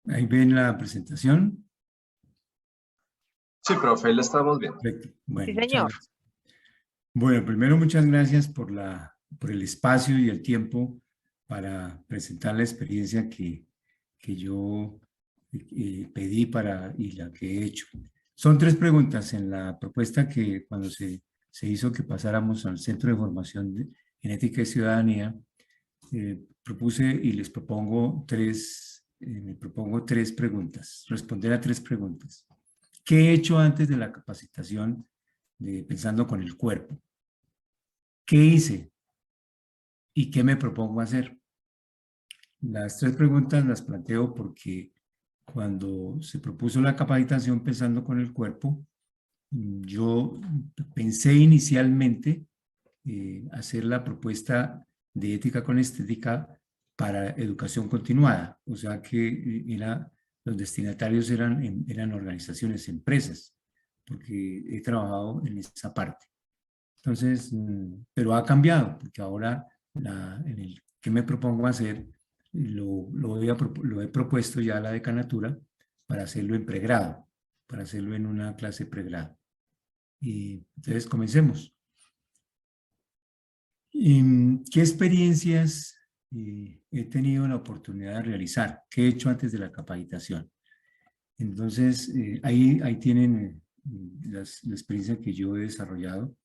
Ahí ven la presentación. Sí, profe, la estamos viendo. Perfecto. Bueno, Sí, muchas señor. gracias. Bueno, primero muchas gracias por el espacio y el tiempo para presentar la experiencia que yo pedí y la que he hecho. Son 3 preguntas en la propuesta que cuando se hizo que pasáramos al Centro de Formación en Ética y Ciudadanía, propuse y les propongo me propongo 3 preguntas, responder a 3 preguntas. ¿Qué he hecho antes de la capacitación pensando con el cuerpo? ¿Qué hice y qué me propongo hacer? Las 3 preguntas las planteo porque cuando se propuso la capacitación pensando con el cuerpo, yo pensé inicialmente hacer la propuesta de ética con estética para educación continuada, o sea que los destinatarios eran organizaciones, empresas, porque he trabajado en esa parte. Entonces, pero ha cambiado, porque ahora en el que me propongo hacer, lo he propuesto ya a la decanatura para hacerlo en pregrado, para hacerlo en una clase pregrado. Y entonces comencemos. ¿Qué experiencias he tenido la oportunidad de realizar? ¿Qué he hecho antes de la capacitación? Entonces, ahí tienen la experiencia que yo he desarrollado.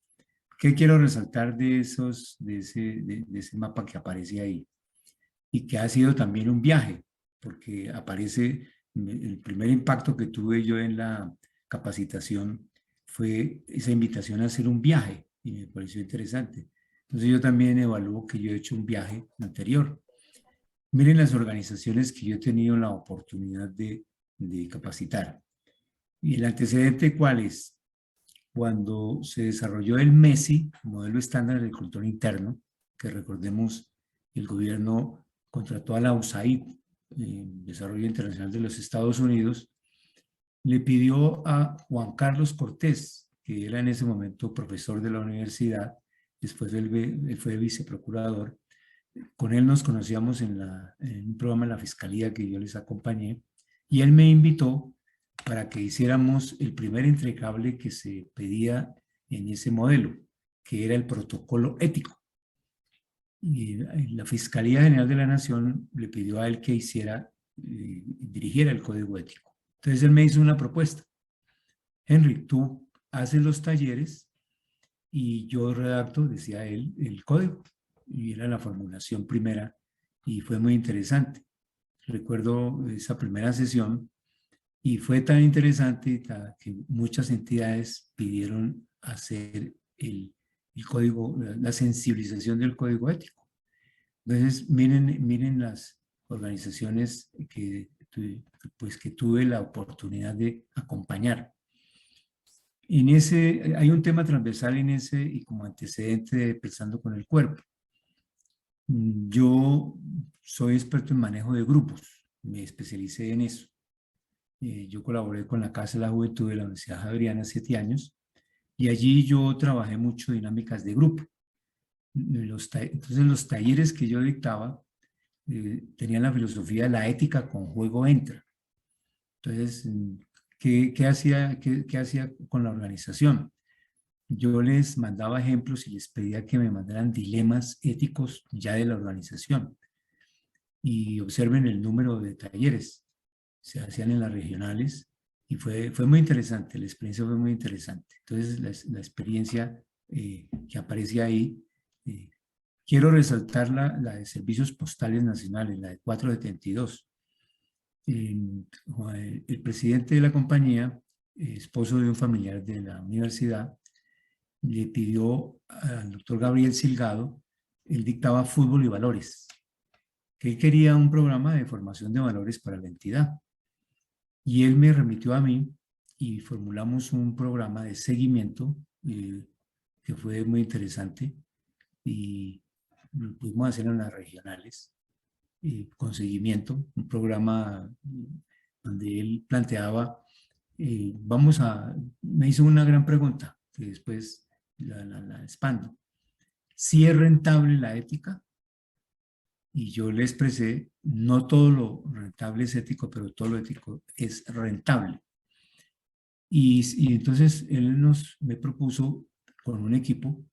¿Qué quiero resaltar de ese mapa que aparece ahí? Y que ha sido también un viaje, porque aparece, el primer impacto que tuve yo en la capacitación fue esa invitación a hacer un viaje, y me pareció interesante. Entonces yo también evalúo que yo he hecho un viaje anterior. Miren las organizaciones que yo he tenido la oportunidad de capacitar. ¿Y el antecedente cuál es? Cuando se desarrolló el MESI, Modelo Estándar de Agricultor Interno, que recordemos, el gobierno contrató a la USAID, Desarrollo Internacional de los Estados Unidos, le pidió a Juan Carlos Cortés, que era en ese momento profesor de la universidad, después él fue viceprocurador, con él nos conocíamos en un programa de la Fiscalía que yo les acompañé, y él me invitó para que hiciéramos el primer entregable que se pedía en ese modelo, que era el protocolo ético. Y la Fiscalía General de la Nación le pidió a él que dirigiera el código ético. Entonces él me hizo una propuesta. Henry, tú haces los talleres y yo redacto, decía él, el código. Y era la formulación primera y fue muy interesante. Recuerdo esa primera sesión y fue tan interesante que muchas entidades pidieron hacer el código, la sensibilización del código ético. Entonces, miren las organizaciones que tuve la oportunidad de acompañar. Hay un tema transversal en ese y como antecedente de pensando con el cuerpo. Yo soy experto en manejo de grupos, me especialicé en eso. Yo colaboré con la Casa de la Juventud de la Universidad Javeriana 7 años y allí yo trabajé mucho dinámicas de grupo. Entonces los talleres que yo dictaba tenían la filosofía de la ética con juego entra. Entonces, ¿qué hacía con la organización? Yo les mandaba ejemplos y les pedía que me mandaran dilemas éticos ya de la organización. Y observen el número de talleres. Se hacían en las regionales y fue muy interesante, la experiencia fue muy interesante. Entonces, la experiencia que aparece ahí, quiero resaltar la de Servicios Postales Nacionales, la de 472. El presidente de la compañía, esposo de un familiar de la universidad, le pidió al doctor Gabriel Silgado, él dictaba fútbol y valores, que él quería un programa de formación de valores para la entidad. Y él me remitió a mí y formulamos un programa de seguimiento que fue muy interesante y lo pudimos hacer en las regionales con seguimiento, un programa donde él planteaba, me hizo una gran pregunta que después la expando. ¿Si es rentable la ética? Y yo le expresé, no todo lo rentable es ético, pero todo lo ético es rentable. Y entonces él me propuso con un equipo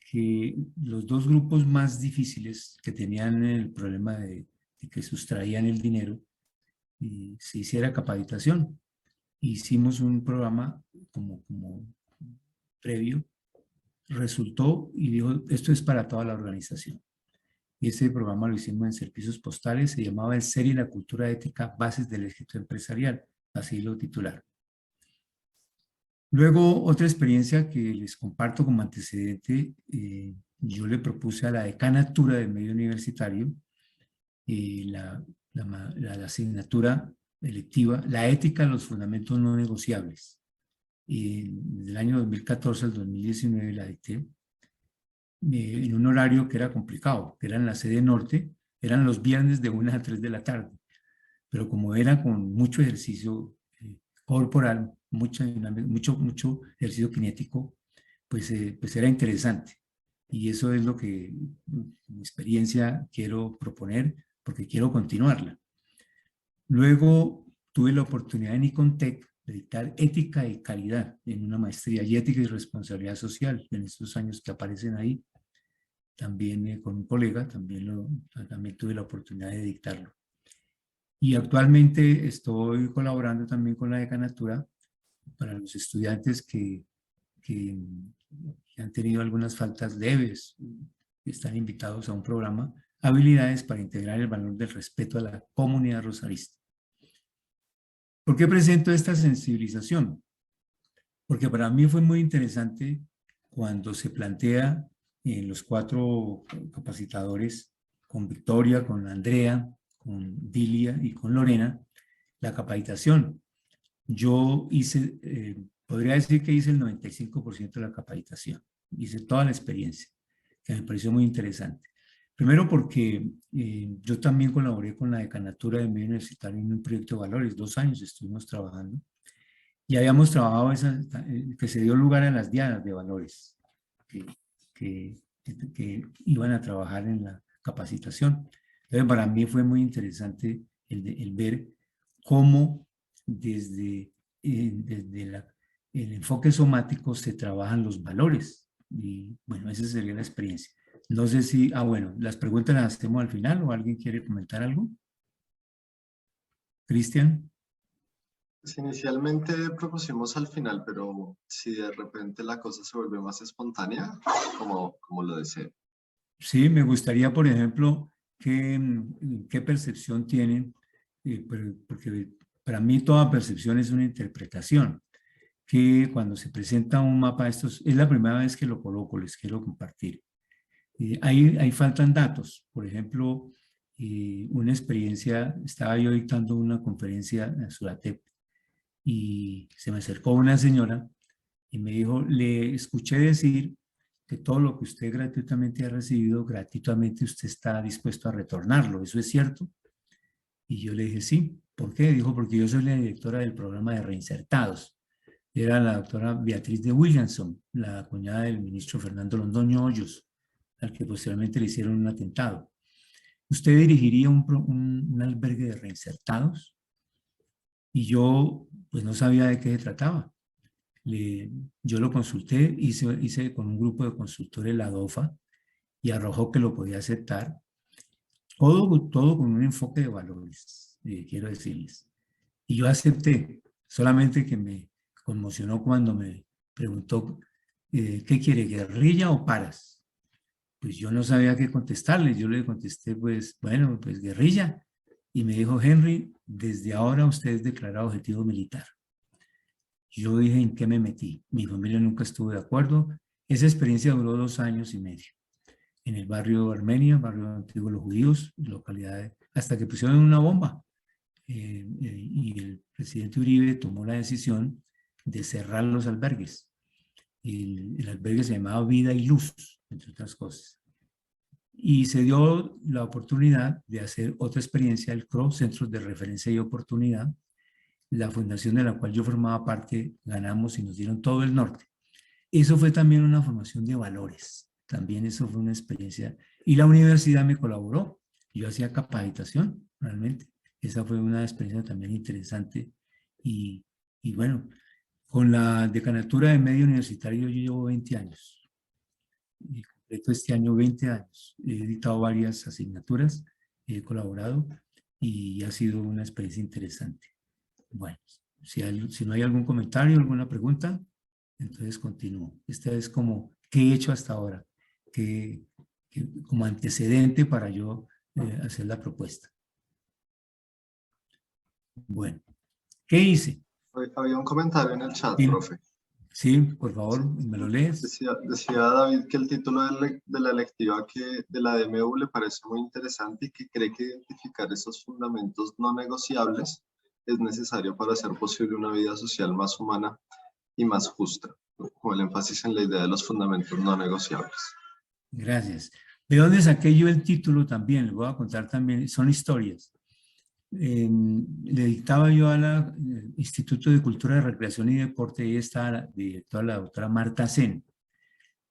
que los dos grupos más difíciles que tenían el problema de que sustraían el dinero, y se hiciera capacitación. Hicimos un programa como previo, resultó y dijo, esto es para toda la organización. Y ese programa lo hicimos en servicios postales, se llamaba El Ser y la Cultura Ética, Bases del Éxito Empresarial, así lo titularon. Luego, otra experiencia que les comparto como antecedente, yo le propuse a la decanatura del medio universitario la asignatura electiva, la ética de los fundamentos no negociables. Del año 2014 al 2019 la dicté en un horario que era complicado, que era en la sede norte, eran los viernes de 1 a 3 de la tarde, pero como era con mucho ejercicio corporal, mucho ejercicio cinético, pues era interesante. Y eso es lo que mi experiencia quiero proponer, porque quiero continuarla. Luego tuve la oportunidad en Icontec de dictar ética y calidad en una maestría y ética y responsabilidad social en estos años que aparecen ahí. También con un colega, también tuve la oportunidad de dictarlo. Y actualmente estoy colaborando también con la decanatura para los estudiantes que han tenido algunas faltas leves, que están invitados a un programa, habilidades para integrar el valor del respeto a la comunidad rosarista. ¿Por qué presento esta sensibilización? Porque para mí fue muy interesante cuando se plantea en los 4 capacitadores, con Victoria, con Andrea, con Dilia y con Lorena, la capacitación. Yo podría decir que hice el 95% de la capacitación, hice toda la experiencia, que me pareció muy interesante. Primero porque yo también colaboré con la decanatura de medio universitario en un proyecto de valores, 2 años estuvimos trabajando, y habíamos trabajado que se dio lugar a las dianas de valores que, que iban a trabajar en la capacitación. Entonces, para mí fue muy interesante el ver cómo desde el enfoque somático se trabajan los valores. Y bueno, esa sería la experiencia. No sé si, bueno, las preguntas las hacemos al final o alguien quiere comentar algo. Cristian. Pues inicialmente propusimos al final, pero si de repente la cosa se vuelve más espontánea, como lo deseo. Sí, me gustaría, por ejemplo, qué percepción tienen, porque para mí toda percepción es una interpretación, que cuando se presenta un mapa, es la primera vez que lo coloco, les quiero compartir. Ahí faltan datos, por ejemplo, una experiencia, estaba yo dictando una conferencia en Suratep y se me acercó una señora y me dijo, le escuché decir que todo lo que usted gratuitamente ha recibido, gratuitamente usted está dispuesto a retornarlo. ¿Eso es cierto? Y yo le dije, sí. ¿Por qué? Dijo, porque yo soy la directora del programa de reinsertados. Era la doctora Beatriz de Williamson, la cuñada del ministro Fernando Londoño Hoyos, al que posteriormente le hicieron un atentado. ¿Usted dirigiría un albergue de reinsertados? Y yo, pues no sabía de qué se trataba. Yo lo consulté, hice con un grupo de consultores la DOFA y arrojó que lo podía aceptar. Todo con un enfoque de valores, quiero decirles. Y yo acepté, solamente que me conmocionó cuando me preguntó, ¿qué quiere, guerrilla o paras? Pues yo no sabía qué contestarle, yo le contesté, pues, bueno, pues guerrilla. Y me dijo, Henry, desde ahora usted es declarado objetivo militar. Yo dije, ¿en qué me metí? Mi familia nunca estuvo de acuerdo. Esa experiencia duró 2 años y medio. En el barrio de Armenia, barrio antiguo de los judíos, localidad, hasta que pusieron una bomba. Y el presidente Uribe tomó la decisión de cerrar los albergues. El albergue se llamaba Vida y Luz, entre otras cosas. Y se dio la oportunidad de hacer otra experiencia, el CRO, Centros de Referencia y Oportunidad, la fundación de la cual yo formaba parte, ganamos y nos dieron todo el norte. Eso fue también una formación de valores, también eso fue una experiencia. Y la universidad me colaboró, yo hacía capacitación, realmente. Esa fue una experiencia también interesante. Y bueno, con la decanatura de medio universitario yo llevo 20 años. Y completo este año 20 años. He editado varias asignaturas, he colaborado y ha sido una experiencia interesante. Bueno, si no hay algún comentario, alguna pregunta, entonces continúo. Esta es como, ¿qué he hecho hasta ahora? Como antecedente para yo hacer la propuesta. Bueno, ¿qué hice? Había un comentario en el chat, Sí, profe. sí, por favor, ¿me lo lees? Decía David que el título de la electiva de la DMU le parece muy interesante y que cree que identificar esos fundamentos no negociables es necesario para hacer posible una vida social más humana y más justa, ¿no? Con el énfasis en la idea de los fundamentos no negociables. Gracias. ¿De dónde saqué yo el título también? Les voy a contar también, son historias. Le dictaba yo al Instituto de Cultura, Recreación y Deporte, y estaba la directora, la doctora Marta Sen.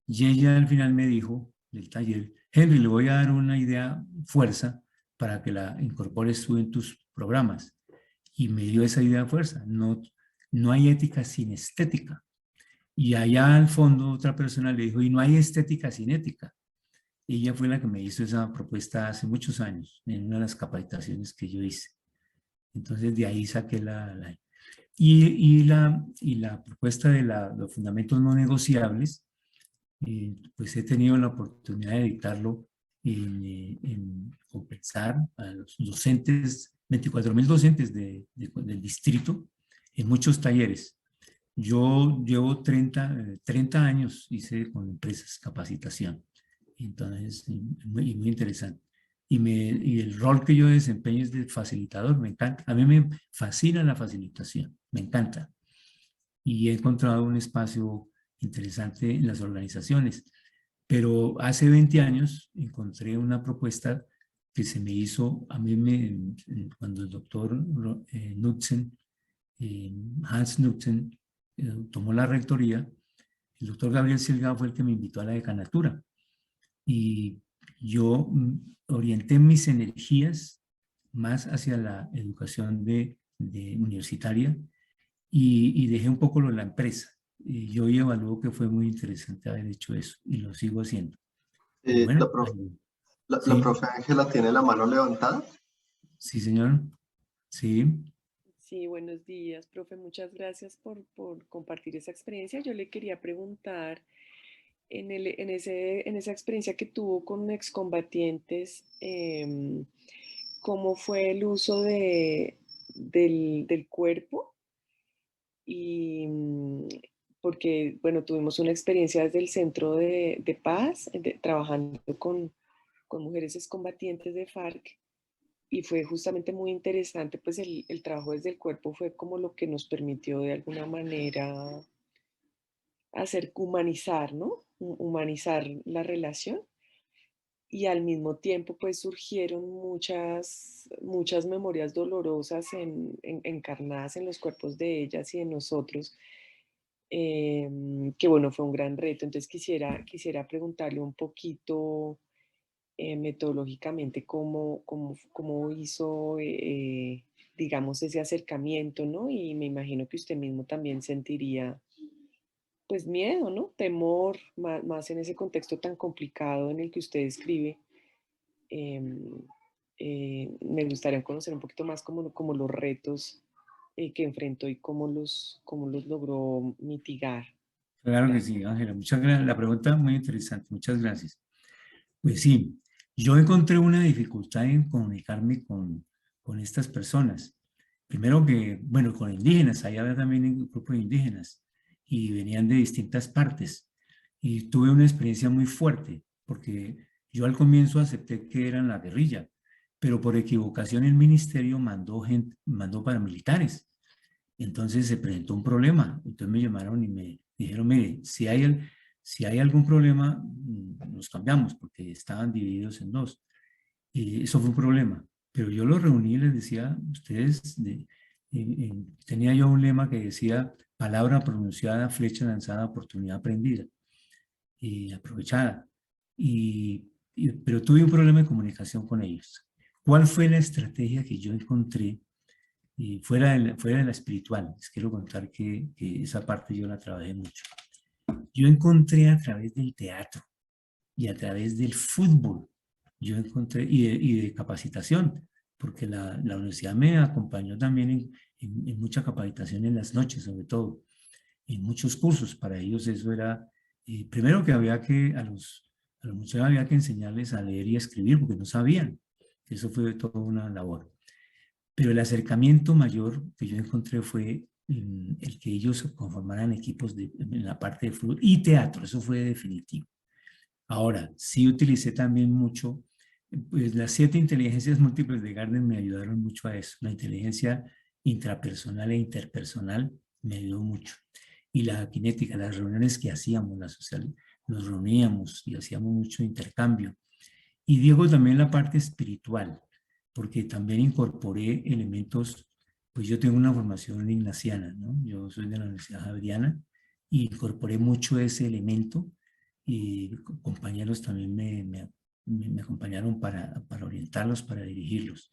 Y ella al final me dijo, del taller, Henry, le voy a dar una idea, fuerza, para que la incorpores tú en tus programas. Y me dio esa idea fuerza. No, no hay ética sin estética. Y allá al fondo otra persona le dijo, y no hay estética sin ética. Ella fue la que me hizo esa propuesta hace muchos años, en una de las capacitaciones que yo hice. Entonces de ahí saqué y la propuesta de los fundamentos no negociables, pues he tenido la oportunidad de dictarlo en compensar a los docentes, 24,000 docentes del distrito, en muchos talleres. Yo llevo 30 años, hice con empresas capacitación. Entonces, muy interesante. Y el rol que yo desempeño es de facilitador, me encanta. A mí me fascina la facilitación, me encanta. Y he encontrado un espacio interesante en las organizaciones. Pero hace 20 años encontré una propuesta que se me hizo, cuando el doctor Knudsen, Hans Knudsen, tomó la rectoría, el doctor Gabriel Silgado fue el que me invitó a la decanatura. Y yo orienté mis energías más hacia la educación universitaria y dejé un poco la empresa. Y yo evalúo que fue muy interesante haber hecho eso y lo sigo haciendo. Y bueno, La sí, profe Ángela tiene la mano levantada. sí, señor. Sí, Sí, buenos días, profe. Muchas gracias por compartir esa experiencia. Yo le quería preguntar, en esa experiencia que tuvo con excombatientes, ¿cómo fue el uso del cuerpo? Y porque, bueno, tuvimos una experiencia desde el Centro de Paz, trabajando con mujeres excombatientes de FARC. Y fue justamente muy interesante, pues el trabajo desde el cuerpo fue como lo que nos permitió de alguna manera hacer humanizar, ¿no? Humanizar la relación. Y al mismo tiempo, pues surgieron muchas memorias dolorosas encarnadas en los cuerpos de ellas y de nosotros, que bueno, fue un gran reto. Entonces quisiera preguntarle un poquito metodológicamente cómo hizo, digamos, ese acercamiento, ¿no? Y me imagino que usted mismo también sentiría, pues, miedo, ¿no? Temor, más en ese contexto tan complicado en el que usted escribe. Em, Me gustaría conocer un poquito más como los retos que enfrentó y cómo los logró mitigar. claro que Gracias. sí, Ángela. Muchas gracias. La pregunta es muy interesante. Muchas gracias. Pues sí, yo encontré una dificultad en comunicarme con estas personas. Primero que, bueno, con indígenas, allá había también un grupo de indígenas y venían de distintas partes. Y tuve una experiencia muy fuerte, porque yo al comienzo acepté que eran la guerrilla, pero por equivocación el ministerio mandó paramilitares. Entonces se presentó un problema. Entonces me llamaron y me dijeron, mire, si hay algún problema, nos cambiamos, porque estaban divididos en dos. Y eso fue un problema. Pero yo los reuní y les decía, tenía yo un lema que decía, palabra pronunciada, flecha lanzada, oportunidad aprendida y aprovechada. Pero tuve un problema de comunicación con ellos. ¿Cuál fue la estrategia que yo encontré? Y fuera de la espiritual, les quiero contar que esa parte yo la trabajé mucho. Yo encontré a través del teatro y a través del fútbol, yo encontré, y de capacitación, porque la universidad me acompañó también en mucha capacitación en las noches, sobre todo, en muchos cursos. Para ellos eso era, primero que había que, a los muchachos había que enseñarles a leer y a escribir, porque no sabían. Eso fue toda una labor. Pero el acercamiento mayor que yo encontré fue el que ellos conformaran equipos en la parte de fútbol y teatro, eso fue definitivo. Ahora, sí utilicé también mucho, pues las 7 inteligencias múltiples de Gardner me ayudaron mucho a eso. La inteligencia intrapersonal e interpersonal me ayudó mucho. Y la cinética, las reuniones que hacíamos, la social, nos reuníamos y hacíamos mucho intercambio. Y Diego también la parte espiritual, porque también incorporé elementos, pues yo tengo una formación ignaciana, ¿no? Yo soy de la Universidad Javeriana y incorporé mucho ese elemento y compañeros también me acompañaron para orientarlos, para dirigirlos.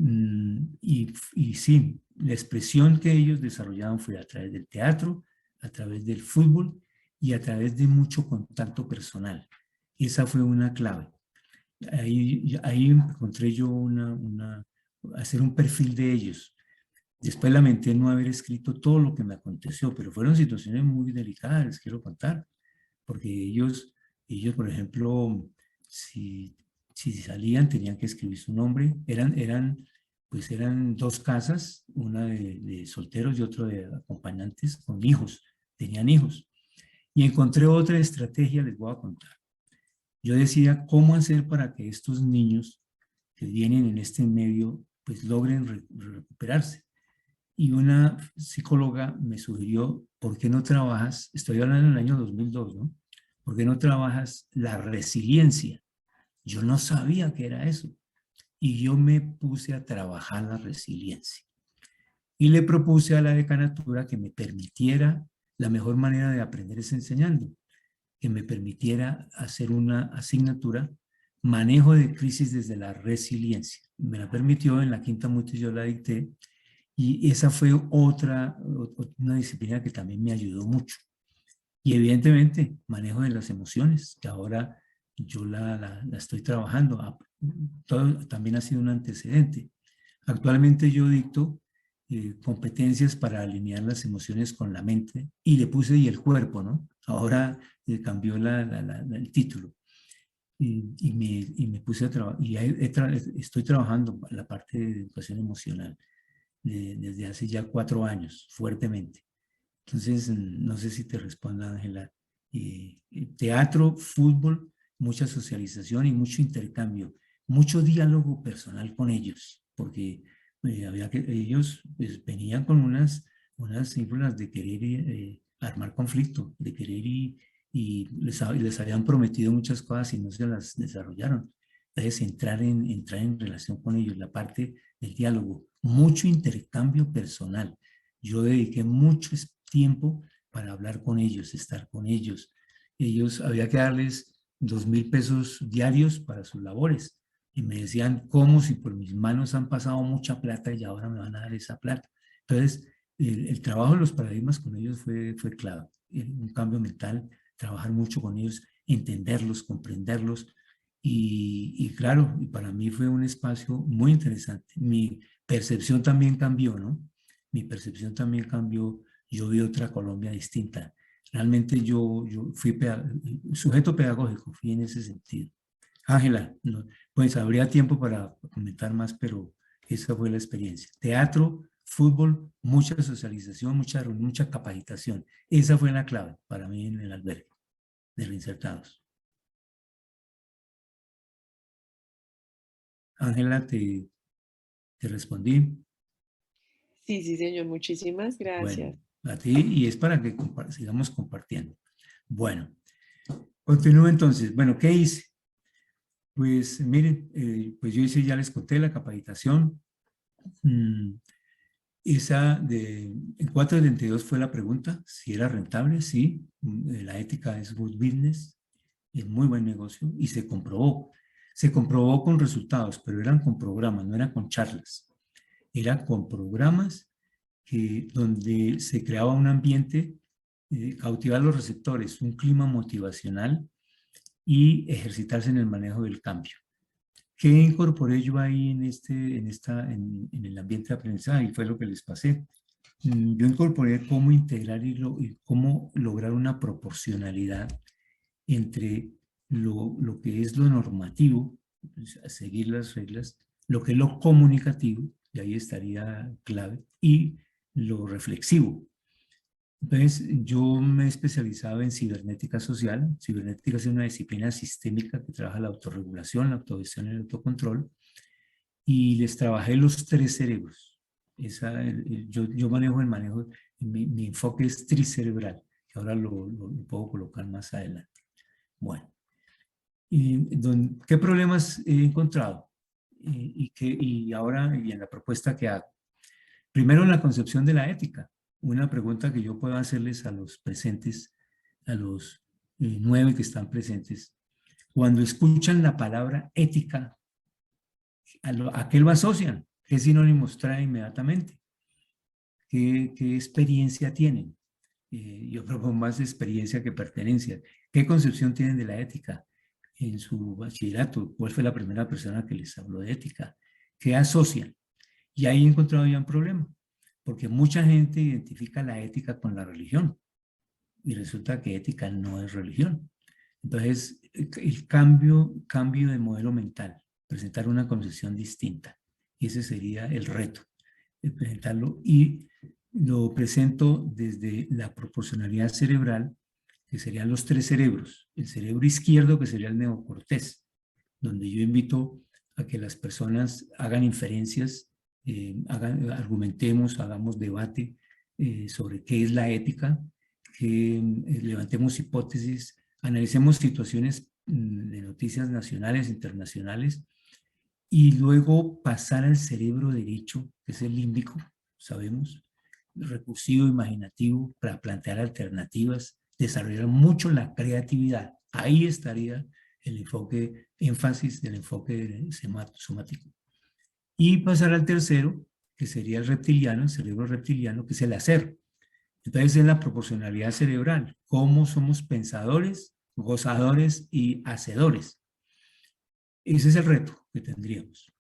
Y sí, la expresión que ellos desarrollaban fue a través del teatro, a través del fútbol y a través de mucho contacto personal. Esa fue una clave. Ahí encontré yo hacer un perfil de ellos. Después lamenté no haber escrito todo lo que me aconteció, pero fueron situaciones muy delicadas, les quiero contar, porque ellos por ejemplo, si salían tenían que escribir su nombre, pues eran 2 casas, una de solteros y otra de acompañantes con hijos, tenían hijos. Y encontré otra estrategia, les voy a contar. Yo decía, ¿cómo hacer para que estos niños que vienen en este medio, pues logren recuperarse? Y una psicóloga me sugirió, ¿por qué no trabajas? Estoy hablando del año 2002, ¿no? ¿Por qué no trabajas la resiliencia? Yo no sabía qué era eso. Y yo me puse a trabajar la resiliencia. Y le propuse a la decanatura que me permitiera, la mejor manera de aprender es enseñando, que me permitiera hacer una asignatura, manejo de crisis desde la resiliencia. Me la permitió, en la quinta multi yo la dicté, y esa fue una disciplina que también me ayudó mucho. Y evidentemente, manejo de las emociones, que ahora yo la estoy trabajando. Todo también ha sido un antecedente. Actualmente yo dicto competencias para alinear las emociones con la mente y le puse y el cuerpo, ¿no? Ahora cambió el título y me puse a trabajar y estoy trabajando la parte de educación emocional desde hace ya 4 años, fuertemente. Entonces, no sé si te responda, Ángela. Teatro, fútbol, mucha socialización y mucho intercambio, mucho diálogo personal con ellos, porque ellos pues, venían con unas ínfulas de querer armar conflicto, de querer les habían prometido muchas cosas y no se las desarrollaron. Entonces, entrar en relación con ellos, la parte del diálogo, mucho intercambio personal. Yo dediqué mucho tiempo para hablar con ellos, estar con ellos. Ellos había que darles 2,000 pesos diarios para sus labores. Y me decían, ¿cómo si por mis manos han pasado mucha plata y ahora me van a dar esa plata? Entonces, el trabajo de los paradigmas con ellos fue clave. Un cambio mental, trabajar mucho con ellos, entenderlos, comprenderlos. Y claro, y para mí fue un espacio muy interesante. Mi percepción también cambió, ¿no? Mi percepción también cambió. Yo vi otra Colombia distinta. Realmente yo fui sujeto pedagógico, fui en ese sentido. Ángela, pues habría tiempo para comentar más, pero esa fue la experiencia. Teatro, fútbol, mucha socialización, mucha capacitación. Esa fue la clave para mí en el albergue de reinsertados. Ángela, te respondí. Sí, sí, señor, muchísimas gracias. Bueno, a ti y es para que sigamos compartiendo. Bueno, continúo entonces. Bueno, ¿qué hice? Pues miren, pues yo hice, ya les conté la capacitación. Esa en 472 fue la pregunta, si era rentable, sí. La ética es good business, es muy buen negocio y se comprobó. Se comprobó con resultados, pero eran con programas, no eran con charlas. Era con programas donde se creaba un ambiente, cautivar los receptores, un clima motivacional y ejercitarse en el manejo del cambio. ¿Qué incorporé yo ahí en el ambiente de aprendizaje? Y fue lo que les pasé. Yo incorporé cómo integrar y cómo lograr una proporcionalidad entre lo que es lo normativo, seguir las reglas, lo que es lo comunicativo, y ahí estaría clave, y lo reflexivo. Entonces, yo me he especializado en cibernética social. Cibernética es una disciplina sistémica que trabaja la autorregulación, la autogestión y el autocontrol, y les trabajé los 3 cerebros. Yo manejo mi enfoque es tricerebral, que ahora lo puedo colocar más adelante. Bueno, ¿qué problemas he encontrado? Y ahora, y en la propuesta que hago. Primero, en la concepción de la ética. Una pregunta que yo puedo hacerles a los presentes, a los 9 que están presentes. Cuando escuchan la palabra ética, ¿a qué lo asocian? ¿Qué sinónimos trae inmediatamente? ¿Qué experiencia tienen? Yo propongo más experiencia que pertenencia. ¿Qué concepción tienen de la ética? En su bachillerato, ¿cuál fue la primera persona que les habló de ética? ¿Qué asocian? Y ahí he encontrado ya un problema, porque mucha gente identifica la ética con la religión y resulta que ética no es religión. Entonces, el cambio de modelo mental, presentar una concepción distinta. Y ese sería el reto, de presentarlo. Y lo presento desde la proporcionalidad cerebral, que serían los 3 cerebros. El cerebro izquierdo, que sería el neocortés, donde yo invito a que las personas hagan inferencias, argumentemos, hagamos debate sobre qué es la ética, que levantemos hipótesis, analicemos situaciones de noticias nacionales, internacionales, y luego pasar al cerebro derecho, que es el límbico, sabemos, recursivo, imaginativo, para plantear alternativas, desarrollar mucho la creatividad. Ahí estaría el enfoque, énfasis del enfoque somático. Y pasar al tercero, que sería el reptiliano, el cerebro reptiliano, que es el hacer. Entonces es la proporcionalidad cerebral, cómo somos pensadores, gozadores y hacedores. Ese es el reto que tendríamos.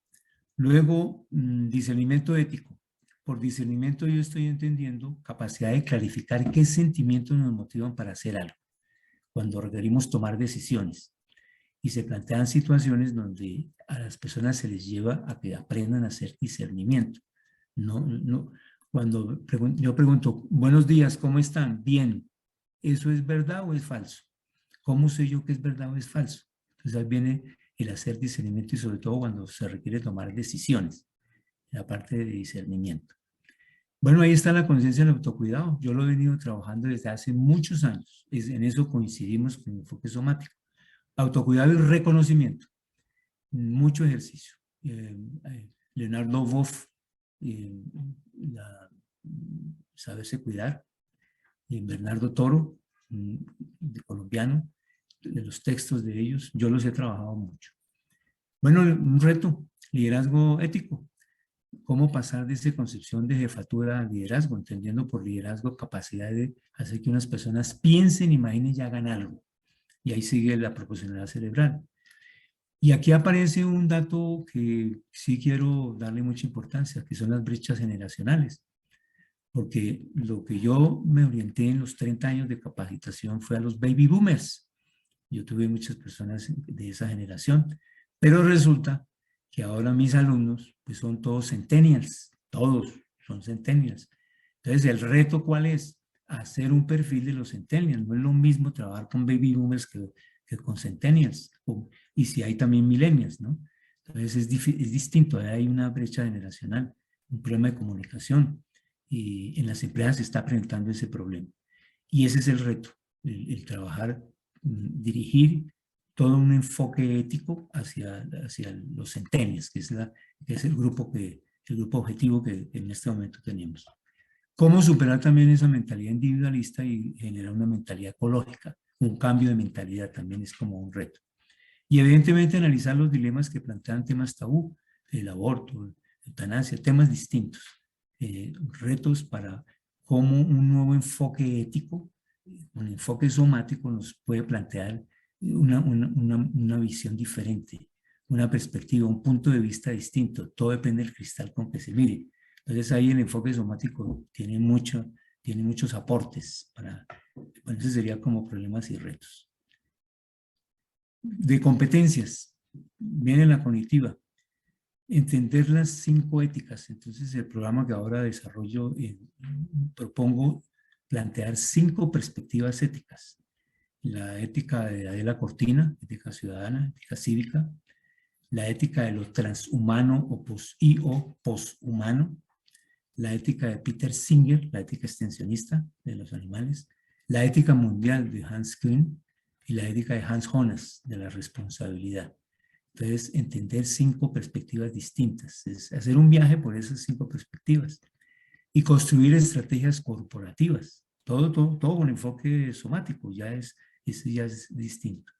Luego, discernimiento ético. Por discernimiento yo estoy entendiendo capacidad de clarificar qué sentimientos nos motivan para hacer algo, cuando requerimos tomar decisiones. Y se plantean situaciones donde a las personas se les lleva a que aprendan a hacer discernimiento. Cuando yo pregunto, buenos días, ¿cómo están? Bien. ¿Eso es verdad o es falso? ¿Cómo sé yo que es verdad o es falso? Entonces ahí viene el hacer discernimiento y sobre todo cuando se requiere tomar decisiones, la parte de discernimiento. Bueno, ahí está la conciencia del autocuidado. Yo lo he venido trabajando desde hace muchos años. En eso coincidimos con el enfoque somático. Autocuidado y reconocimiento. Mucho ejercicio. Leonardo Boff, saberse cuidar. Bernardo Toro, colombiano, de los textos de ellos, yo los he trabajado mucho. Bueno, un reto, liderazgo ético. ¿Cómo pasar de esa concepción de jefatura a liderazgo? Entendiendo por liderazgo capacidad de hacer que unas personas piensen, imaginen y hagan algo. Y ahí sigue la proporcionalidad cerebral. Y aquí aparece un dato que sí quiero darle mucha importancia, que son las brechas generacionales. Porque lo que yo me orienté en los 30 años de capacitación fue a los baby boomers. Yo tuve muchas personas de esa generación, pero resulta que ahora mis alumnos pues son todos centennials, todos son centennials. Entonces, ¿el reto cuál es? Hacer un perfil de los centennials. No es lo mismo trabajar con baby boomers que con centennials, y si hay también millennials, ¿no? Entonces, es distinto, hay una brecha generacional, un problema de comunicación, y en las empresas se está presentando ese problema. Y ese es el reto, el trabajar, dirigir todo un enfoque ético hacia los centennials, que es el grupo objetivo que en este momento tenemos. ¿Cómo superar también esa mentalidad individualista y generar una mentalidad ecológica? Un cambio de mentalidad también es como un reto. Y evidentemente analizar los dilemas que plantean temas tabú, el aborto, eutanasia, temas distintos, retos para cómo un nuevo enfoque ético, un enfoque somático nos puede plantear una visión diferente, una perspectiva, un punto de vista distinto. Todo depende del cristal con que se mire. Entonces ahí el enfoque somático tiene muchos aportes para, bueno, ese sería como problemas y retos. De competencias, viene la cognitiva, entender las 5 éticas. Entonces el programa que ahora desarrollo, propongo plantear 5 perspectivas éticas. La ética de Adela Cortina, ética ciudadana, ética cívica, la ética de lo transhumano o poshumano, la ética de Peter Singer, la ética extensionista de los animales, la ética mundial de Hans Kuhn y la ética de Hans Jonas de la responsabilidad. Entonces, entender 5 perspectivas distintas, es hacer un viaje por esas 5 perspectivas y construir estrategias corporativas, todo con enfoque somático, eso ya es distinto.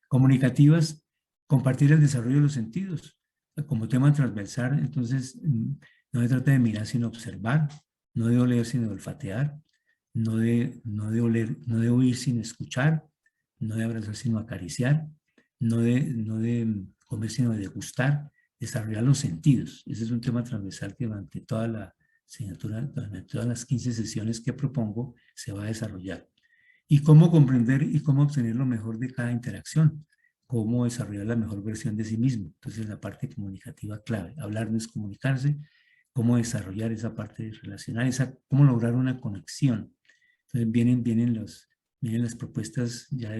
Comunicativas, compartir el desarrollo de los sentidos como tema transversal. Entonces no se trata de mirar sino observar, no de oler sino de olfatear, no de oler, no de oír sino escuchar, no de abrazar sino acariciar, no de comer sino de degustar, desarrollar los sentidos. Ese es un tema transversal que durante toda la asignatura, durante todas las 15 sesiones que propongo, se va a desarrollar. Y cómo comprender y cómo obtener lo mejor de cada interacción, cómo desarrollar la mejor versión de sí mismo. Entonces la parte comunicativa clave, hablar no es comunicarse, cómo desarrollar esa parte relacional, cómo lograr una conexión. Entonces vienen las propuestas ya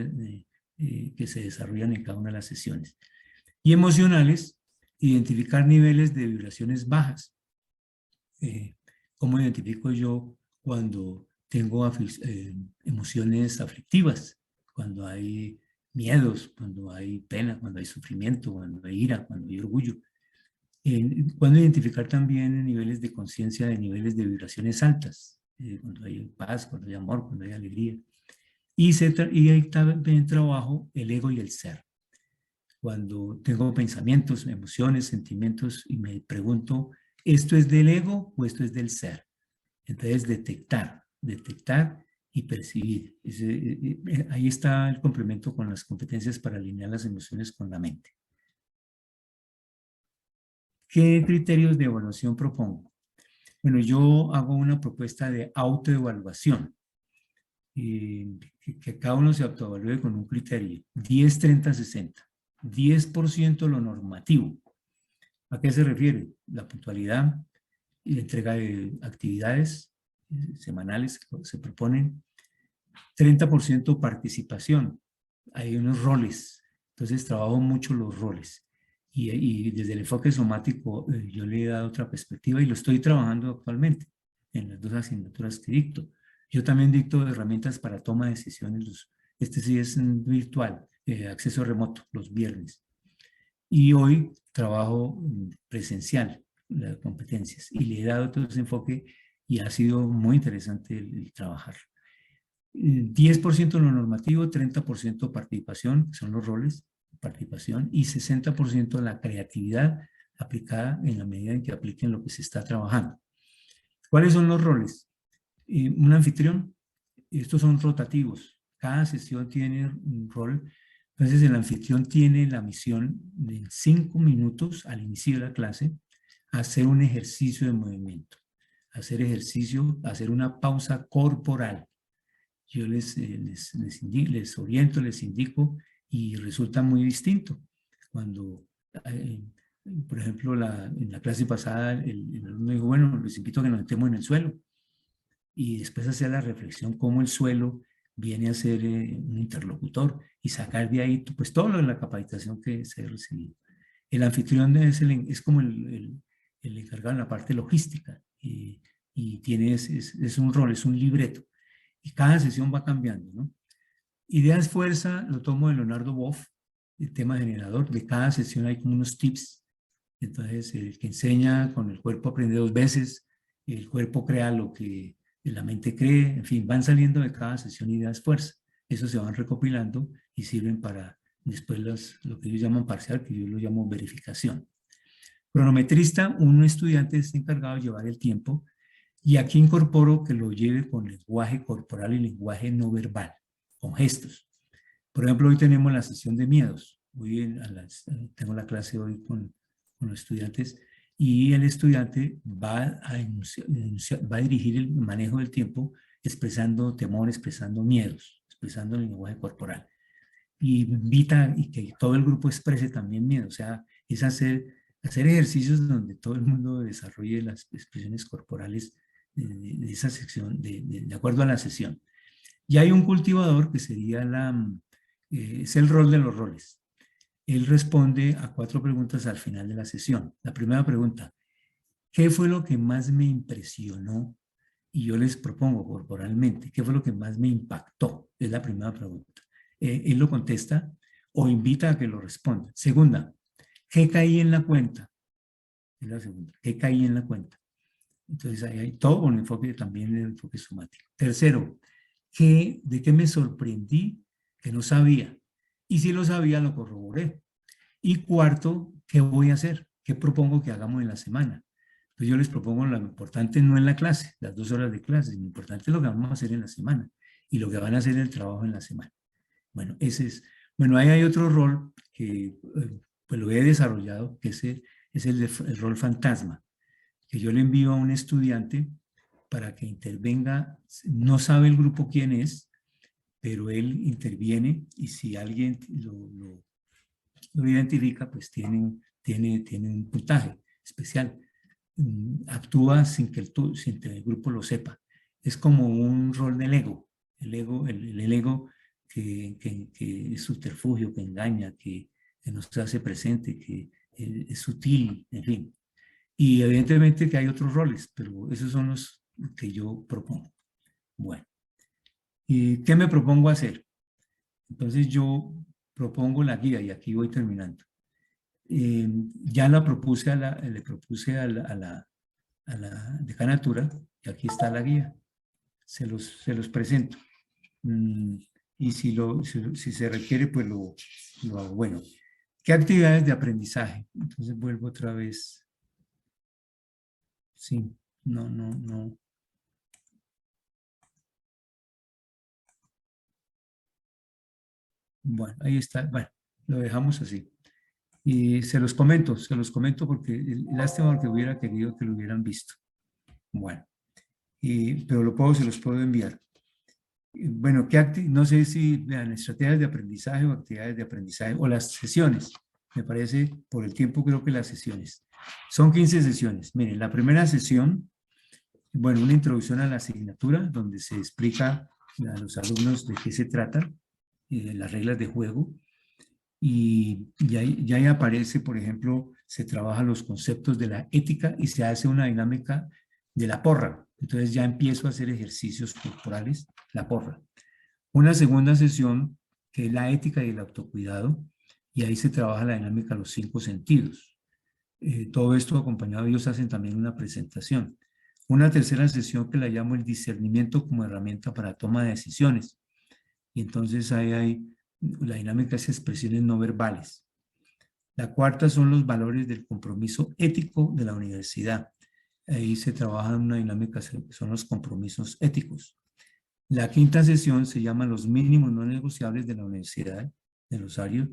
que se desarrollan en cada una de las sesiones. Y emocionales, identificar niveles de vibraciones bajas. ¿Cómo identifico yo cuando tengo emociones aflictivas? Cuando hay miedos, cuando hay pena, cuando hay sufrimiento, cuando hay ira, cuando hay orgullo. Cuando identificar también niveles de conciencia, de niveles de vibraciones altas, cuando hay paz, cuando hay amor, cuando hay alegría. Y ahí también trabajo el ego y el ser. Cuando tengo pensamientos, emociones, sentimientos y me pregunto, ¿esto es del ego o esto es del ser? Entonces detectar y percibir. Ahí está el complemento con las competencias para alinear las emociones con la mente. ¿Qué criterios de evaluación propongo? Bueno, yo hago una propuesta de autoevaluación. Que cada uno se autoevalúe con un criterio. 10, 30, 60. 10% lo normativo. ¿A qué se refiere? La puntualidad y la entrega de actividades semanales que se proponen. 30% participación. Hay unos roles. Entonces trabajo mucho los roles. Y desde el enfoque somático yo le he dado otra perspectiva y lo estoy trabajando actualmente en las 2 asignaturas que dicto. Yo también dicto herramientas para toma de decisiones. Este sí es virtual, acceso remoto, los viernes. Y hoy trabajo presencial, las competencias. Y le he dado todo ese enfoque y ha sido muy interesante el trabajar. 10% lo normativo, 30% participación, que son los roles, participación, y 60% la creatividad aplicada en la medida en que apliquen lo que se está trabajando. ¿Cuáles son los roles? Un anfitrión, estos son rotativos, cada sesión tiene un rol. Entonces el anfitrión tiene la misión de 5 minutos al inicio de la clase hacer un ejercicio de movimiento, hacer ejercicio, hacer una pausa corporal. Yo les oriento, les indico y resulta muy distinto. Cuando, por ejemplo, en la clase pasada el alumno dijo, bueno, les invito a que nos metemos en el suelo y después hacer la reflexión cómo el suelo viene a ser un interlocutor y sacar de ahí pues todo lo de la capacitación que se ha recibido. El anfitrión es como el encargado en la parte logística y es un rol, es un libreto. Y cada sesión va cambiando, ¿no? Ideas fuerza, lo tomo de Leonardo Boff, el tema generador. De cada sesión hay como unos tips. Entonces, el que enseña con el cuerpo aprende 2 veces, el cuerpo crea lo que la mente cree, en fin, van saliendo de cada sesión ideas fuerza. Eso se van recopilando y sirven para después lo que ellos llaman parcial, que yo lo llamo verificación. Cronometrista, un estudiante está encargado de llevar el tiempo, y aquí incorporo que lo lleve con lenguaje corporal y lenguaje no verbal, con gestos. Por ejemplo, hoy tenemos la sesión de miedos. Hoy tengo la clase hoy con los estudiantes, y el estudiante va a dirigir el manejo del tiempo expresando temor, expresando miedos, expresando el lenguaje corporal. Y invita y que todo el grupo exprese también miedo. O sea, es hacer ejercicios donde todo el mundo desarrolle las expresiones corporales de esa sección, de acuerdo a la sesión. Y hay un cultivador que sería es el rol de los roles. Él responde a 4 preguntas al final de la sesión. La primera pregunta: ¿qué fue lo que más me impresionó? Y yo les propongo corporalmente, ¿qué fue lo que más me impactó? Es la primera pregunta. Él lo contesta o invita a que lo responda. Segunda: ¿qué caí en la cuenta? Es la segunda. ¿Qué caí en la cuenta? Entonces ahí hay todo un enfoque, también el enfoque somático. Tercero: ¿de qué me sorprendí que no sabía? Y si lo sabía, lo corroboré. Y cuarto: ¿qué voy a hacer? ¿Qué propongo que hagamos en la semana? Entonces yo les propongo, lo importante no en la clase, las 2 horas de clase, lo importante es lo que vamos a hacer en la semana y lo que van a hacer en el trabajo en la semana. Bueno, ese es. Bueno, ahí hay otro rol que pues lo he desarrollado, que es el rol fantasma, que yo le envío a un estudiante para que intervenga. No sabe el grupo quién es, pero él interviene, y si alguien lo identifica, pues tiene un puntaje especial. Actúa sin que el grupo lo sepa. Es como un rol del ego. El ego que es subterfugio, que engaña, que nos hace presente, que es sutil, en fin. Y evidentemente que hay otros roles, pero esos son los que yo propongo. Bueno, ¿y qué me propongo hacer? Entonces yo propongo la guía, y aquí voy terminando. Ya le propuse a la decanatura, y aquí está la guía. Se los presento. Y si se requiere, pues lo hago. Bueno, ¿qué actividades de aprendizaje? Entonces vuelvo otra vez. Sí, no. Bueno, ahí está. Bueno, lo dejamos así. Y se los comento porque lástima, porque hubiera querido que lo hubieran visto. Bueno, pero se los puedo enviar. Bueno, no sé si vean estrategias de aprendizaje o actividades de aprendizaje o las sesiones. Me parece, por el tiempo, creo que las sesiones. Son 15 sesiones. Miren, la primera sesión, bueno, una introducción a la asignatura, donde se explica a los alumnos de qué se trata, las reglas de juego. Y ahí aparece, por ejemplo, se trabajan los conceptos de la ética y se hace una dinámica de la porra. Entonces ya empiezo a hacer ejercicios corporales, la porra. Una segunda sesión, que es la ética y el autocuidado, y ahí se trabaja la dinámica de los 5 sentidos. Todo esto acompañado, ellos hacen también una presentación. Una tercera sesión que la llamo el discernimiento como herramienta para toma de decisiones. Y entonces ahí hay la dinámica es expresiones no verbales. La cuarta son los valores del compromiso ético de la universidad. Ahí se trabaja en una dinámica, son los compromisos éticos. La quinta sesión se llama los mínimos no negociables de la Universidad de Rosario,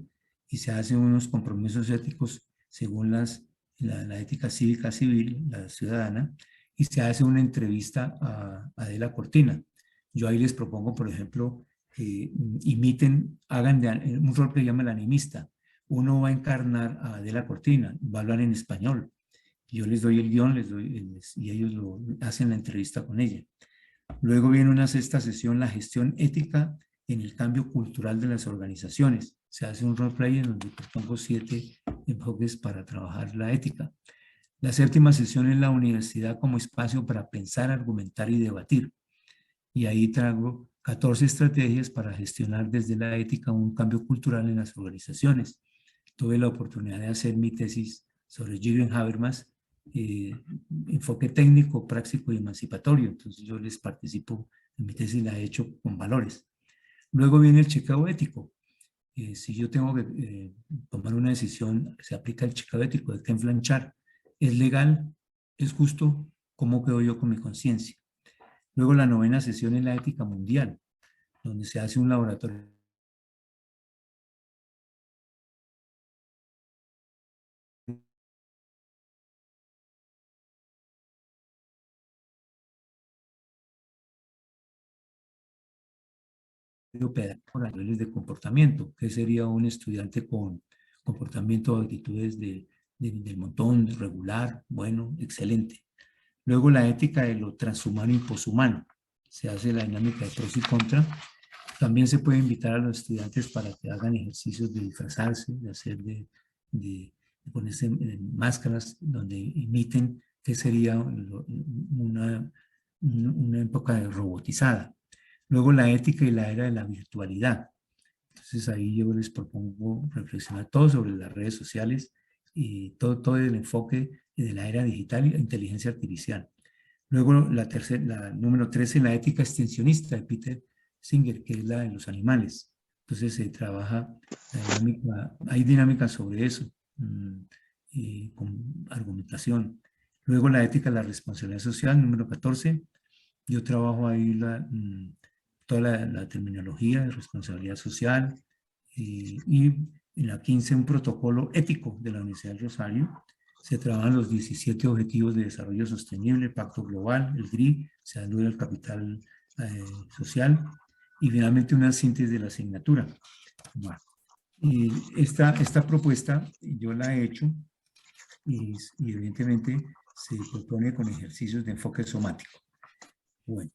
y se hacen unos compromisos éticos según la ética cívica civil, la ciudadana, y se hace una entrevista a Adela Cortina. Yo ahí les propongo, por ejemplo, que hagan un rol que se llama el animista. Uno va a encarnar a Adela Cortina, va a hablar en español. Yo les doy el guión, y ellos hacen la entrevista con ella. Luego viene una sexta sesión, la gestión ética en el cambio cultural de las organizaciones. Se hace un roleplay en donde propongo 7 enfoques para trabajar la ética. La séptima sesión es la universidad como espacio para pensar, argumentar y debatir. Y ahí traigo 14 estrategias para gestionar desde la ética un cambio cultural en las organizaciones. Tuve la oportunidad de hacer mi tesis sobre Jürgen Habermas, enfoque técnico, práctico y emancipatorio. Entonces yo les participo en mi tesis, la he hecho con valores. Luego viene el chequeo ético. Si yo tengo que tomar una decisión, se aplica el chequeo ético de Ken Blanchard. ¿Es legal? ¿Es justo? ¿Cómo quedo yo con mi conciencia? Luego la 9ª sesión es la ética mundial, donde se hace un laboratorio por niveles de comportamiento, que sería un estudiante con comportamiento o actitudes del montón, regular, bueno, excelente. Luego la ética de lo transhumano y poshumano. Se hace la dinámica de pros y contra. También se puede invitar a los estudiantes para que hagan ejercicios de disfrazarse, de hacer de ponerse en máscaras donde imiten qué sería una época robotizada. Luego la ética y la era de la virtualidad. Entonces ahí yo les propongo reflexionar todo sobre las redes sociales y todo el enfoque de la era digital y la inteligencia artificial. Luego la número 13, la ética extensionista de Peter Singer, que es la de los animales. Entonces se trabaja hay dinámica sobre eso, con argumentación. Luego la ética de la responsabilidad social, número 14. Yo trabajo ahí toda la terminología de responsabilidad social y en la 15 un protocolo ético de la Universidad del Rosario. Se trabajan los 17 Objetivos de Desarrollo Sostenible, Pacto Global, el GRI, se alude al capital social y finalmente una síntesis de la asignatura. Bueno, y esta propuesta yo la he hecho y evidentemente se propone con ejercicios de enfoque somático. Bueno,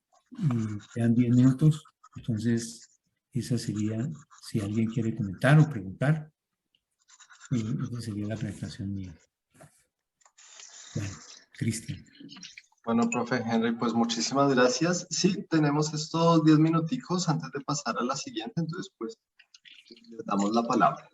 quedan 10 minutos, entonces esa sería, si alguien quiere comentar o preguntar, esa sería la presentación mía. Bueno, Cristian. Bueno, profe Henry, pues muchísimas gracias. Sí, tenemos estos 10 minuticos antes de pasar a la siguiente, entonces pues le damos la palabra.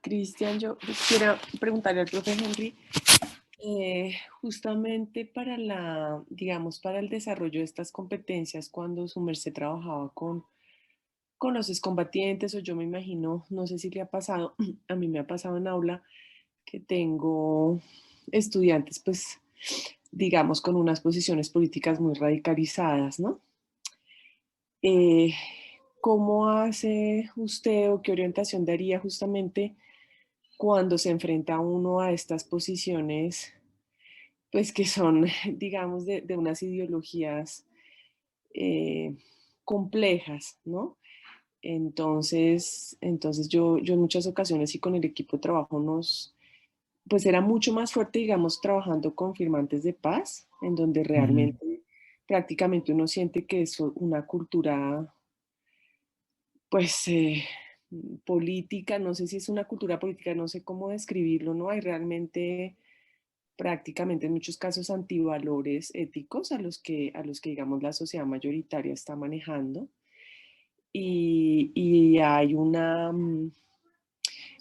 Cristian, yo quisiera preguntarle al profe Henry, justamente para digamos, para el desarrollo de estas competencias, cuando su merced trabajaba con los excombatientes, o yo me imagino, no sé si le ha pasado, a mí me ha pasado en aula, que tengo estudiantes, pues, digamos, con unas posiciones políticas muy radicalizadas, ¿no? ¿Cómo hace usted o qué orientación daría justamente cuando se enfrenta uno a estas posiciones, pues que son, digamos, de unas ideologías complejas, ¿no? Entonces yo en muchas ocasiones y con el equipo de trabajo pues era mucho más fuerte, digamos, trabajando con firmantes de paz, en donde realmente prácticamente uno siente que es una cultura, pues, política, no sé si es una cultura política, no sé cómo describirlo, ¿no? Hay realmente prácticamente en muchos casos antivalores éticos a los que digamos la sociedad mayoritaria está manejando y hay una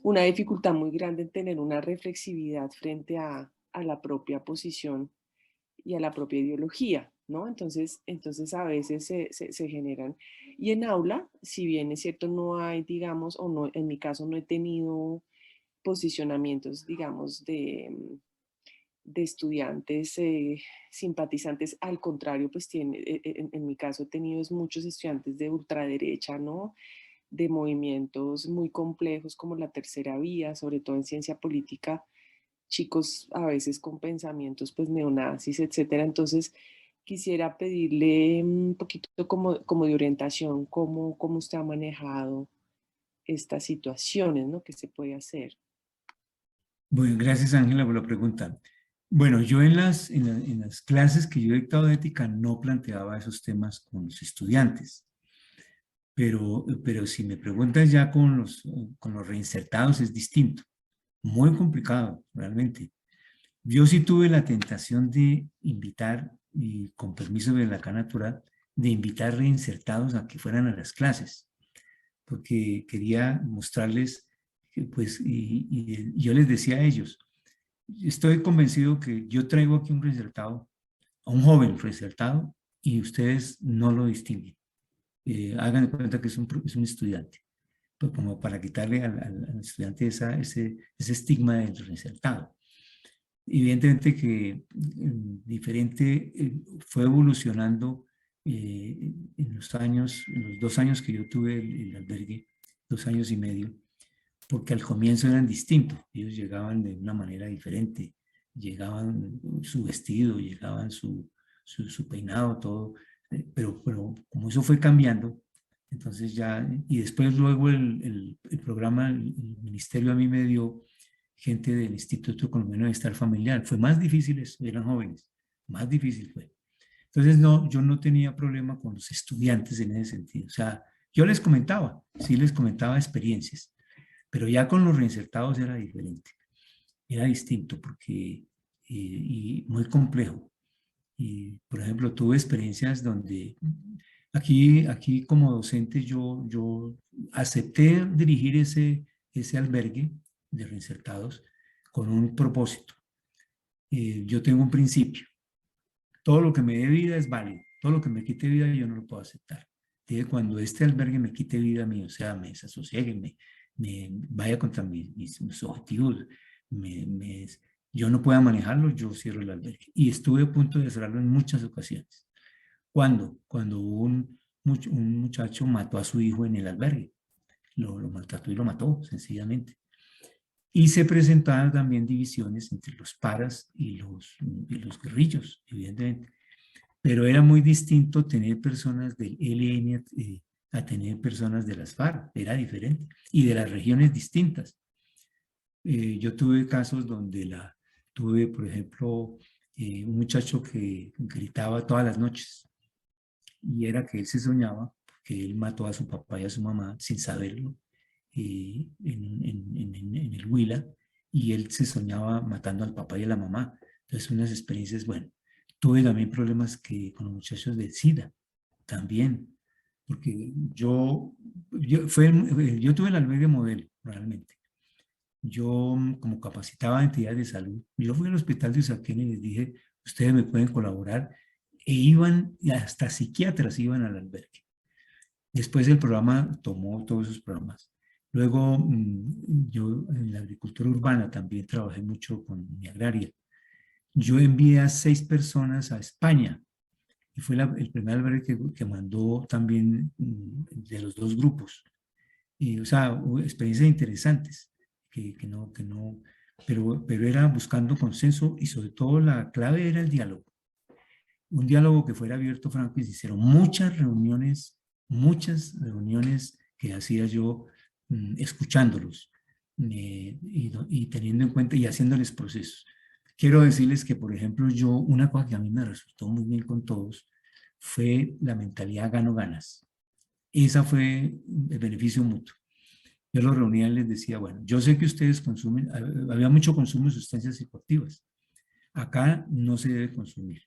dificultad muy grande en tener una reflexividad frente a la propia posición y a la propia ideología, ¿no? Entonces a veces se generan. Y en aula, si bien es cierto, no hay, digamos, o no, en mi caso no he tenido posicionamientos, digamos, de estudiantes simpatizantes, al contrario, pues en mi caso he tenido muchos estudiantes de ultraderecha, ¿no? De movimientos muy complejos como la tercera vía, sobre todo en ciencia política, chicos a veces con pensamientos pues neonazis, etcétera. Entonces quisiera pedirle un poquito como de orientación, cómo usted ha manejado estas situaciones, ¿no? ¿Qué se puede hacer? Bueno, gracias Ángela por la pregunta. Bueno, yo en las clases que yo he dictado de ética no planteaba esos temas con los estudiantes, pero si me preguntas ya con los reinsertados es distinto, muy complicado realmente. Yo sí tuve la tentación de invitar, y con permiso de la Canatura, de invitar reinsertados a que fueran a las clases, porque quería mostrarles pues, yo les decía a ellos, estoy convencido que yo traigo aquí un reinsertado, a un joven reinsertado, y ustedes no lo distinguen. Hagan de cuenta que es un estudiante, pues como para quitarle al estudiante ese estigma del reinsertado. Evidentemente que diferente fue evolucionando en los 2 años que yo tuve el albergue, 2 años y medio, porque al comienzo eran distintos. Ellos llegaban de una manera diferente, llegaban su vestido, llegaban su peinado, todo, pero como eso fue cambiando, entonces ya, y después luego el programa, el ministerio a mí me dio gente del Instituto Colombiano de Bienestar Familiar. Fue más difícil eso, eran jóvenes, más difícil fue. Entonces, no, yo no tenía problema con los estudiantes en ese sentido. O sea, yo les comentaba, sí les comentaba experiencias, pero ya con los reinsertados era diferente, era distinto porque, y muy complejo. Y, por ejemplo, tuve experiencias donde aquí como docente yo acepté dirigir ese albergue de reinsertados con un propósito. Yo tengo un principio. Todo lo que me dé vida es válido. Todo lo que me quite vida yo no lo puedo aceptar. Cuando este albergue me quite vida a mí, o sea, me desasosiegue, me vaya contra mis objetivos, yo no pueda manejarlo, yo cierro el albergue. Y estuve a punto de cerrarlo en muchas ocasiones. ¿Cuándo? Cuando un muchacho mató a su hijo en el albergue. Lo maltrató y lo mató, sencillamente. Y se presentaban también divisiones entre los paras y los guerrillos, evidentemente. Pero era muy distinto tener personas del ELN a tener personas de las FARC, era diferente. Y de las regiones distintas. Yo tuve casos donde tuve, por ejemplo, un muchacho que gritaba todas las noches. Y era que él se soñaba que él mató a su papá y a su mamá sin saberlo en el Huila, y él se soñaba matando al papá y a la mamá. Entonces, unas experiencias, bueno, tuve también problemas con los muchachos de SIDA, también, porque yo tuve el albergue modelo, realmente. Yo, como capacitaba a entidades de salud, yo fui al hospital de Usaquén y les dije, ustedes me pueden colaborar, e iban, hasta psiquiatras iban al albergue. Después el programa tomó todos esos programas. Luego, yo en la agricultura urbana también trabajé mucho con mi agraria. Yo envié a 6 personas a España y fue el primer albergue que mandó también de los 2 grupos. Y, o sea, hubo experiencias interesantes pero era buscando consenso, y sobre todo la clave era el diálogo. Un diálogo que fuera abierto, franco y sincero. Muchas reuniones que hacía yo escuchándolos y teniendo en cuenta y haciéndoles procesos. Quiero decirles que, por ejemplo, una cosa que a mí me resultó muy bien con todos fue la mentalidad gano-ganas. Esa fue el beneficio mutuo. Yo los reunía y les decía, bueno, yo sé que ustedes consumen, había mucho consumo de sustancias psicoactivas. Acá no se debe consumir.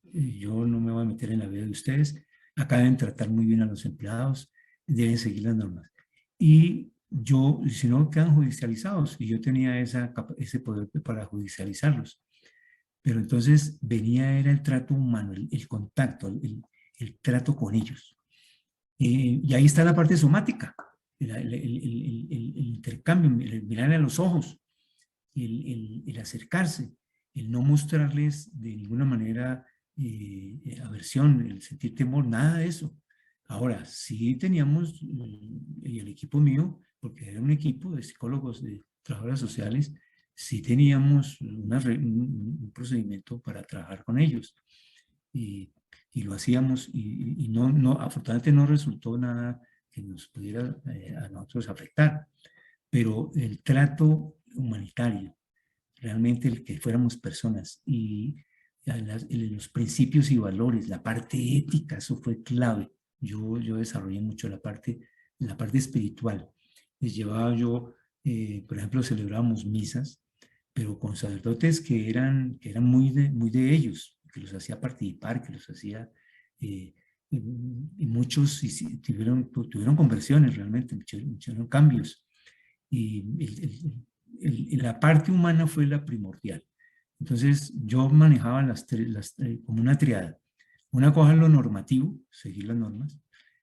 Yo no me voy a meter en la vida de ustedes. Acá deben tratar muy bien a los empleados, deben seguir las normas. Y si no, quedan judicializados. Y yo tenía ese poder para judicializarlos. Pero entonces era el trato humano, el contacto, el trato con ellos. Y ahí está la parte somática, el intercambio, el mirar a los ojos, el acercarse, el no mostrarles de ninguna manera aversión, el sentir temor, nada de eso. Ahora, sí teníamos, y el equipo mío, porque era un equipo de psicólogos, de trabajadoras sociales, sí teníamos un procedimiento para trabajar con ellos. Y lo hacíamos, y afortunadamente no resultó nada que nos pudiera a nosotros afectar. Pero el trato humanitario, realmente el que fuéramos personas, y los principios y valores, la parte ética, eso fue clave. Yo desarrollé mucho la parte espiritual. Les llevaba yo, por ejemplo, celebrábamos misas, pero con sacerdotes que eran muy de ellos, que los hacía participar, que los hacía, y muchos tuvieron conversiones realmente, tuvieron cambios. la parte humana fue la primordial. Entonces yo manejaba como una triada. Una cosa es lo normativo, seguir las normas,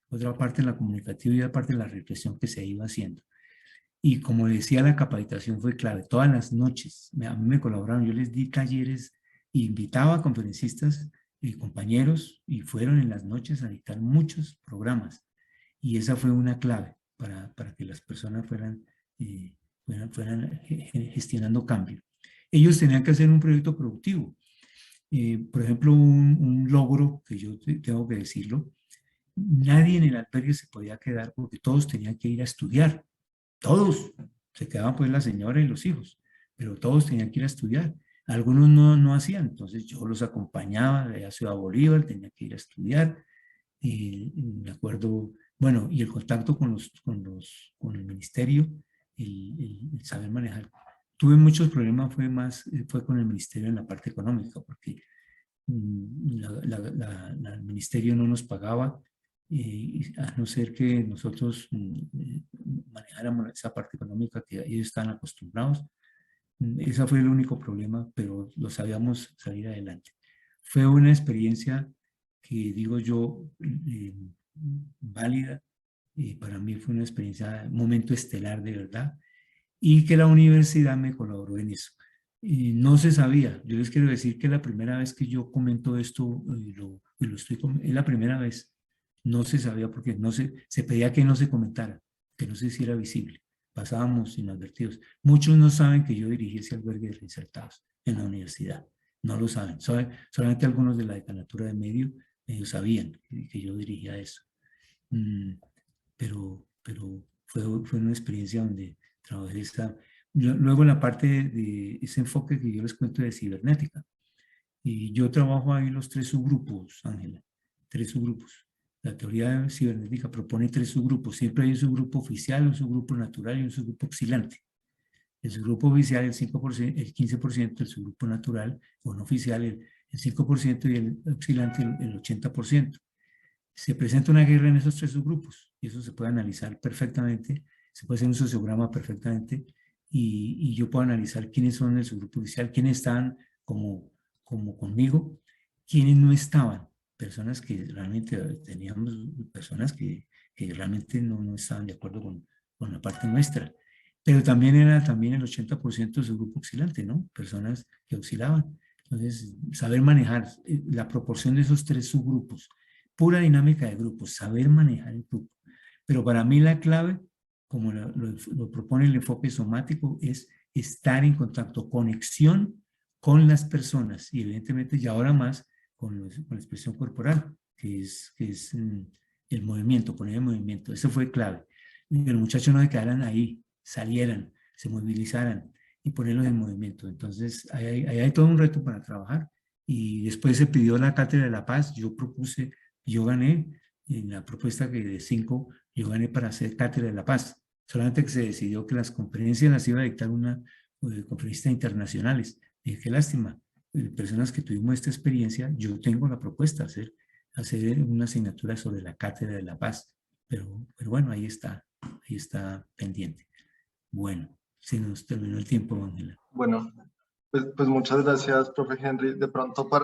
otra parte la comunicativa y otra parte la reflexión que se iba haciendo. Y como decía, la capacitación fue clave. Todas las noches a mí me colaboraron, yo les di talleres, invitaba a conferencistas y compañeros y fueron en las noches a dictar muchos programas. Y esa fue una clave para que las personas fueran gestionando cambio. Ellos tenían que hacer un proyecto productivo. Por ejemplo, un logro que yo tengo que decirlo, nadie en el albergue se podía quedar porque todos tenían que ir a estudiar. Todos. Se quedaban pues la señora y los hijos, pero todos tenían que ir a estudiar. Algunos no hacían, entonces yo los acompañaba de la Ciudad Bolívar, tenía que ir a estudiar. Me acuerdo, bueno, y el contacto con el ministerio, el saber manejar. Tuve muchos problemas, fue con el ministerio en la parte económica, porque el ministerio no nos pagaba, a no ser que nosotros manejáramos esa parte económica que ellos están acostumbrados. Ese fue el único problema, pero lo sabíamos salir adelante. Fue una experiencia que digo yo válida, para mí fue una experiencia, un momento estelar de verdad, y que la universidad me colaboró en eso. No se sabía, yo les quiero decir que la primera vez que yo comento esto, es la primera vez, no se sabía porque se pedía que no se comentara, que no se hiciera visible, pasábamos inadvertidos. Muchos no saben que yo dirigí ese albergue de reinsertados en la universidad, no lo saben, solamente algunos de la decanatura de medio sabían que yo dirigía eso. Pero fue una experiencia donde trabajé luego en la parte de ese enfoque que yo les cuento de cibernética. Y yo trabajo ahí los 3 subgrupos, Ángela, 3 subgrupos. La teoría cibernética propone 3 subgrupos. Siempre hay un subgrupo oficial, un subgrupo natural y un subgrupo oscilante. El subgrupo oficial el 5%, el 15%, el subgrupo natural o no oficial el 5% y el oscilante el 80%. Se presenta una guerra en esos 3 subgrupos y eso se puede analizar perfectamente, se puede hacer un sociograma perfectamente y yo puedo analizar quiénes son el subgrupo oficial, quiénes estaban como conmigo, quiénes no estaban, personas que realmente teníamos, personas que realmente no estaban de acuerdo con la parte nuestra, pero también era también el 80% del subgrupo oscilante, ¿no? Personas que oscilaban. Entonces, saber manejar la proporción de esos 3 subgrupos, pura dinámica de grupos, saber manejar el grupo. Pero para mí la clave, como lo propone el enfoque somático, es estar en contacto, conexión con las personas y evidentemente ya ahora más con la expresión corporal, que es el movimiento, poner el movimiento. Eso fue clave. Y los muchachos no se quedaran ahí, salieran, se movilizaran y ponerlos en movimiento. Entonces, ahí hay todo un reto para trabajar. Y después se pidió la Cátedra de la Paz, yo gané en la propuesta que de 5, yo gané para hacer Cátedra de la Paz. Solamente que se decidió que las conferencias las iba a dictar conferencistas internacionales. Dije, qué lástima, personas que tuvimos esta experiencia, yo tengo la propuesta de hacer una asignatura sobre la Cátedra de la Paz. Pero bueno, ahí está pendiente. Bueno, se nos terminó el tiempo, Ángela. Bueno, pues muchas gracias, profe Henry. De pronto para